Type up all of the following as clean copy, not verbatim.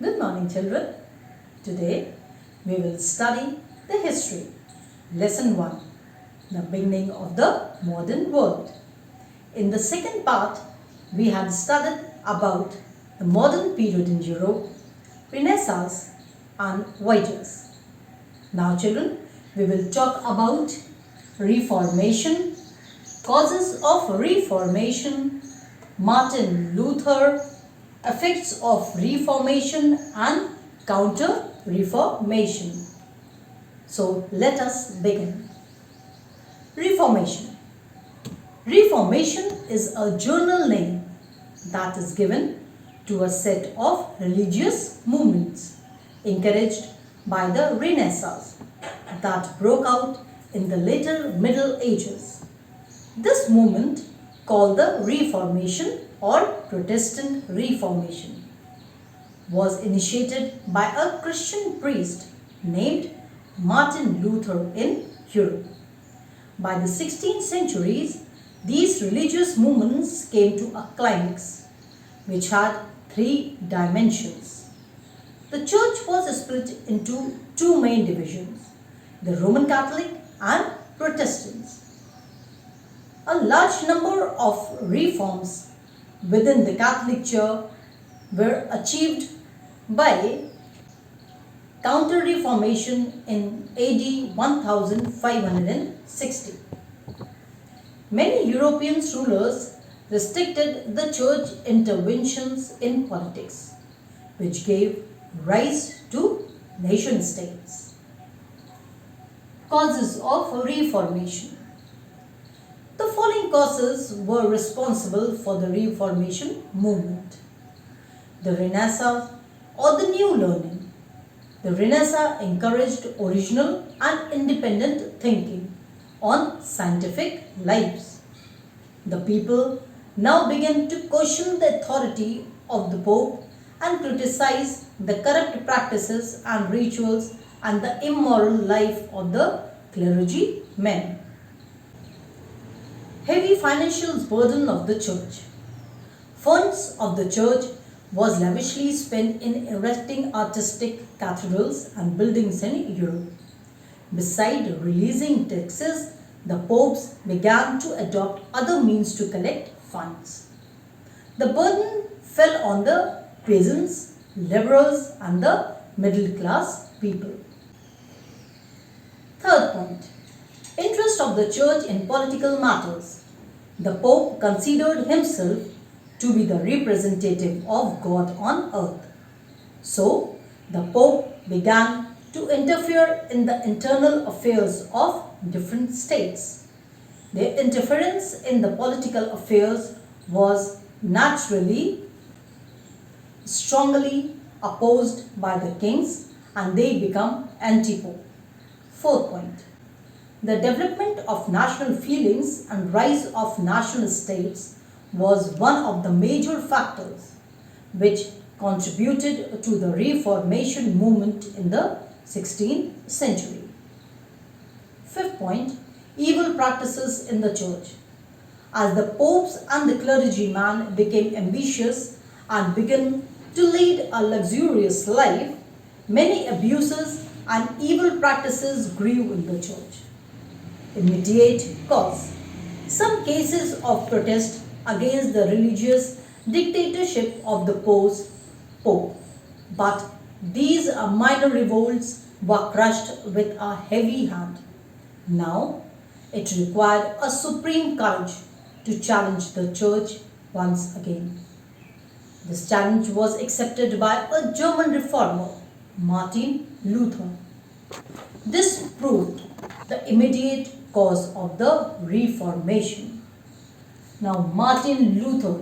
Good morning, children. Today we will study the history. Lesson 1. The beginning of the modern world. In the second part, we had studied about the modern period in Europe, Renaissance and voyages. Now, children, we will talk about Reformation, causes of Reformation, Martin Luther, effects of Reformation and Counter-Reformation. So, let us begin. Reformation. Reformation is a general name that is given to a set of religious movements encouraged by the Renaissance that broke out in the later Middle Ages. This movement, called the Reformation or Protestant Reformation, was initiated by a Christian priest named Martin Luther in Europe. By the 16th centuries, these religious movements came to a climax, which had three dimensions. The church was split into two main divisions, the Roman Catholic and Protestants. A large number of reforms within the Catholic Church were achieved by Counter-Reformation in AD 1560. Many European rulers restricted the church interventions in politics, which gave rise to nation-states. Causes of Reformation. The following causes were responsible for the Reformation movement. The Renaissance or the New Learning. The Renaissance encouraged original and independent thinking on scientific lives. The people now began to question the authority of the Pope and criticize the corrupt practices and rituals and the immoral life of the clergymen. Heavy financial burden of the church. Funds of the church was lavishly spent in erecting artistic cathedrals and buildings in Europe. Besides releasing taxes, the popes began to adopt other means to collect funds. The burden fell on the peasants, laborers and the middle class people. Third point. Interest of the church in political matters. The Pope considered himself to be the representative of God on earth. So, the Pope began to interfere in the internal affairs of different states. Their interference in the political affairs was naturally strongly opposed by the kings and they become anti-Pope. Fourth point. The development of national feelings and rise of national states was one of the major factors which contributed to the Reformation movement in the 16th century. Fifth point, evil practices in the church. As the popes and the clergymen became ambitious and began to lead a luxurious life, many abuses and evil practices grew in the church. Immediate cause. Some cases of protest against the religious dictatorship of the Pope, but these minor revolts were crushed with a heavy hand. Now, it required a supreme courage to challenge the church once again. This challenge was accepted by a German reformer, Martin Luther. This proved the immediate cause of the Reformation. Now, Martin Luther.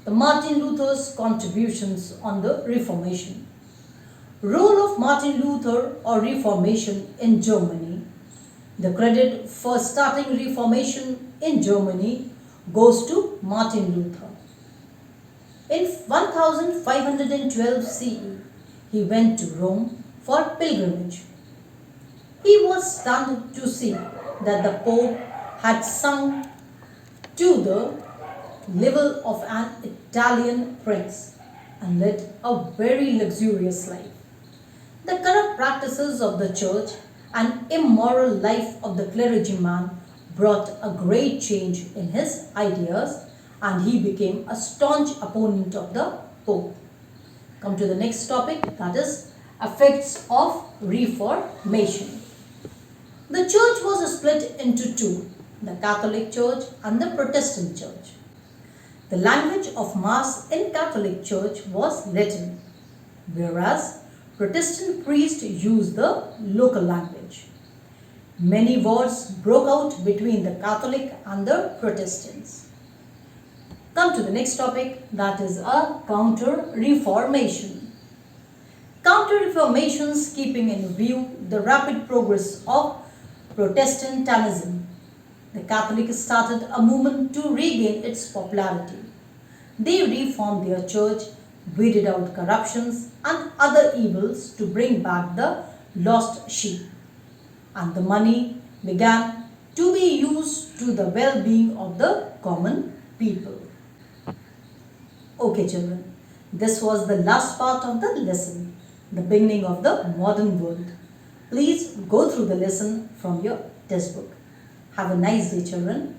The Martin Luther's contributions on the Reformation. Role of Martin Luther or Reformation in Germany. The credit for starting Reformation in Germany goes to Martin Luther. In 1512 CE, he went to Rome for pilgrimage. He was stunned to see that the Pope had sunk to the level of an Italian prince. and led a very luxurious life. The corrupt practices of the church and immoral life of the clergyman brought a great change in his ideas, and he became a staunch opponent of the Pope. Come to the next topic, that is effects of Reformation. The church was split into two, the Catholic Church and the Protestant Church. The language of Mass in Catholic Church was Latin, whereas Protestant priests used the local language. Many wars broke out between the Catholic and the Protestants. Come to the next topic, that is a counter-reformation. Counter-reformations keeping in view the rapid progress of Protestantism. The Catholics started a movement to regain its popularity. They reformed their church, weeded out corruptions and other evils to bring back the lost sheep. And the money began to be used to the well-being of the common people. Okay children, this was the last part of the lesson, the beginning of the modern world. Please go through the lesson from your textbook. Have a nice day children.